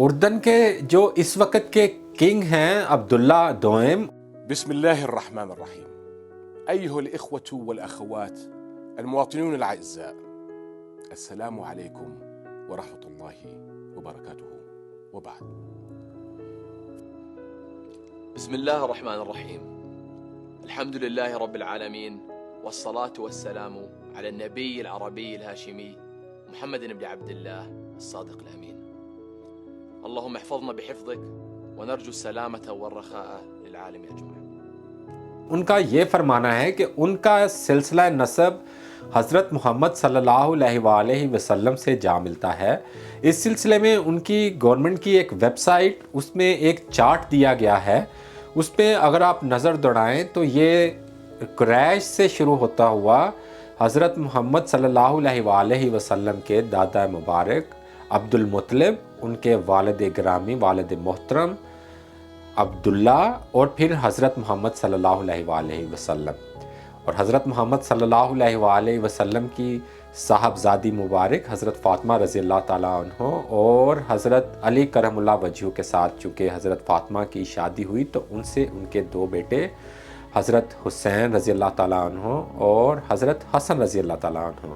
اردن کے جو اس وقت کے کنگ ہیں عبداللہ دوئم. بسم الله الرحمن الرحيم. أيها الإخوة والأخوات المواطنون الأعزاء، السلام عليكم ورحمة الله وبركاته. وبعد، بسم الله الرحمن الرحيم. الحمد لله رب العالمين، والصلاة والسلام على النبي العربي الهاشمي محمد بن عبد الله الصادق الأمين. اللهم احفظنا بحفظك ونرجو السلامة والرخاء للعالم أجمع. ان کا یہ فرمانا ہے کہ ان کا سلسلہ نسب حضرت محمد صلی اللہ علیہ وآلہ وسلم سے جا ملتا ہے. اس سلسلے میں ان کی گورنمنٹ کی ایک ویب سائٹ، اس میں ایک چارٹ دیا گیا ہے. اس پہ اگر آپ نظر دوڑائیں تو یہ قریش سے شروع ہوتا ہوا حضرت محمد صلی اللہ علیہ وآلہ وسلم کے دادا مبارک عبد المطلب، ان کے والد گرامی والد محترم عبداللہ، اور پھر حضرت محمد صلی اللہ علیہ وآلہ وسلم، اور حضرت محمد صلی اللہ علیہ وآلہ وسلم کی صاحبزادی مبارک حضرت فاطمہ رضی اللہ تعالیٰ عنہ، اور حضرت علی کرم اللہ وجہہ کے ساتھ چونکہ حضرت فاطمہ کی شادی ہوئی تو ان سے ان کے دو بیٹے حضرت حسین رضی اللہ تعالیٰ عنہ اور حضرت حسن رضی اللہ تعالیٰ عنہ.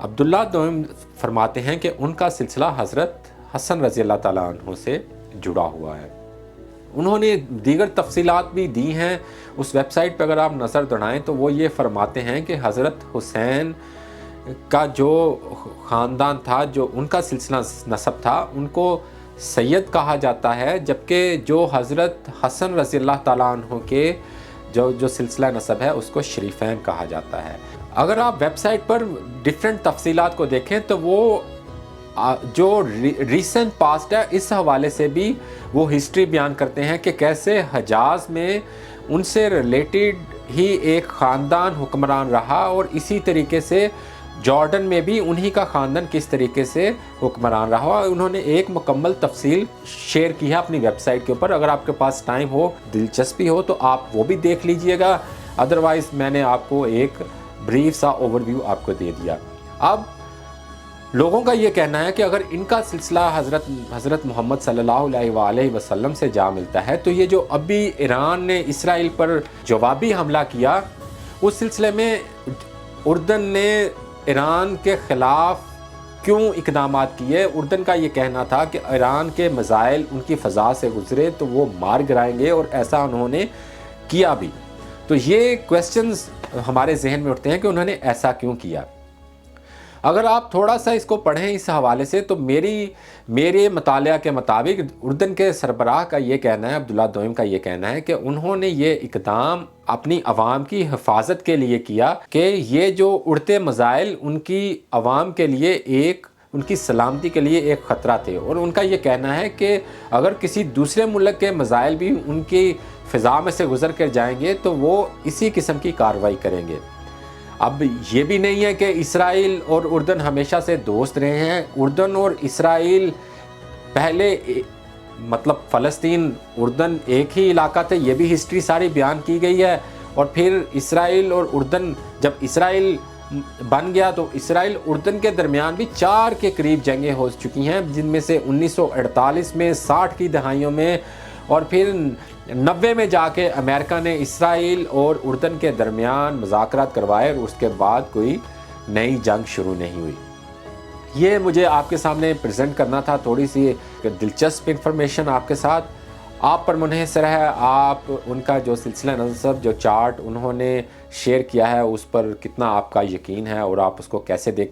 عبداللہ دوئم فرماتے ہیں کہ ان کا سلسلہ حضرت حسن رضی اللہ تعالیٰ عنہ سے جڑا ہوا ہے. انہوں نے دیگر تفصیلات بھی دی ہیں اس ویب سائٹ پہ، اگر آپ نظر دوڑائیں تو وہ یہ فرماتے ہیں کہ حضرت حسین کا جو خاندان تھا، جو ان کا سلسلہ نسب تھا، ان کو سید کہا جاتا ہے، جبکہ جو حضرت حسن رضی اللہ تعالیٰ عنہ کے جو سلسلہ نسب ہے اس کو شریفین کہا جاتا ہے. اگر آپ ویب سائٹ پر ڈیفرنٹ تفصیلات کو دیکھیں تو وہ جو ریسنٹ پاسٹ ہے اس حوالے سے بھی وہ ہسٹری بیان کرتے ہیں کہ کیسے حجاز میں ان سے ریلیٹڈ ہی ایک خاندان حکمران رہا، اور اسی طریقے سے جارڈن میں بھی انہی کا خاندان کس طریقے سے حکمران رہا. انہوں نے ایک مکمل تفصیل شیئر کی ہے اپنی ویب سائٹ کے اوپر. اگر آپ کے پاس ٹائم ہو، دلچسپی ہو تو آپ وہ بھی دیکھ لیجئے گا. ادروائز میں نے آپ کو ایک بریف سا اوور ویو آپ کو دے دیا. اب لوگوں کا یہ کہنا ہے کہ اگر ان کا سلسلہ حضرت محمد صلی اللہ علیہ وآلہ وسلم سے جا ملتا ہے تو یہ جو ابھی ایران نے اسرائیل پر جوابی حملہ کیا، اس سلسلے میں اردن نے ایران کے خلاف کیوں اقدامات کیے. اردن کا یہ کہنا تھا کہ ایران کے میزائل ان کی فضا سے گزرے تو وہ مار گرائیں گے، اور ایسا انہوں نے کیا بھی. تو یہ کویسچنز ہمارے ذہن میں اٹھتے ہیں کہ انہوں نے ایسا کیوں کیا. اگر آپ تھوڑا سا اس کو پڑھیں اس حوالے سے تو میرے مطالعہ کے مطابق اردن کے سربراہ کا یہ کہنا ہے، عبداللہ دوئم کا یہ کہنا ہے کہ انہوں نے یہ اقدام اپنی عوام کی حفاظت کے لیے کیا کہ یہ جو اڑتے میزائل ان کی عوام کے لیے ان کی سلامتی کے لیے ایک خطرہ تھے، اور ان کا یہ کہنا ہے کہ اگر کسی دوسرے ملک کے میزائل بھی ان کی فضا میں سے گزر کر جائیں گے تو وہ اسی قسم کی کارروائی کریں گے. اب یہ بھی نہیں ہے کہ اسرائیل اور اردن ہمیشہ سے دوست رہے ہیں. اردن اور اسرائیل پہلے مطلب فلسطین اردن ایک ہی علاقہ تھے، یہ بھی ہسٹری ساری بیان کی گئی ہے. اور پھر اسرائیل اور اردن جب اسرائیل بن گیا تو اسرائیل اردن کے درمیان بھی 4 کے قریب جنگیں ہو چکی ہیں، جن میں سے 1948 میں، 60 کی دہائیوں میں، اور پھر 90 میں جا کے امریکہ نے اسرائیل اور اردن کے درمیان مذاکرات کروائے، اور اس کے بعد کوئی نئی جنگ شروع نہیں ہوئی. یہ مجھے آپ کے سامنے پریزنٹ کرنا تھا، تھوڑی سی دلچسپ انفارمیشن آپ کے ساتھ. آپ پر منحصر ہے آپ ان کا جو سلسلہ نسب جو چارٹ انہوں نے شیئر کیا ہے اس پر کتنا آپ کا یقین ہے اور آپ اس کو کیسے دیکھ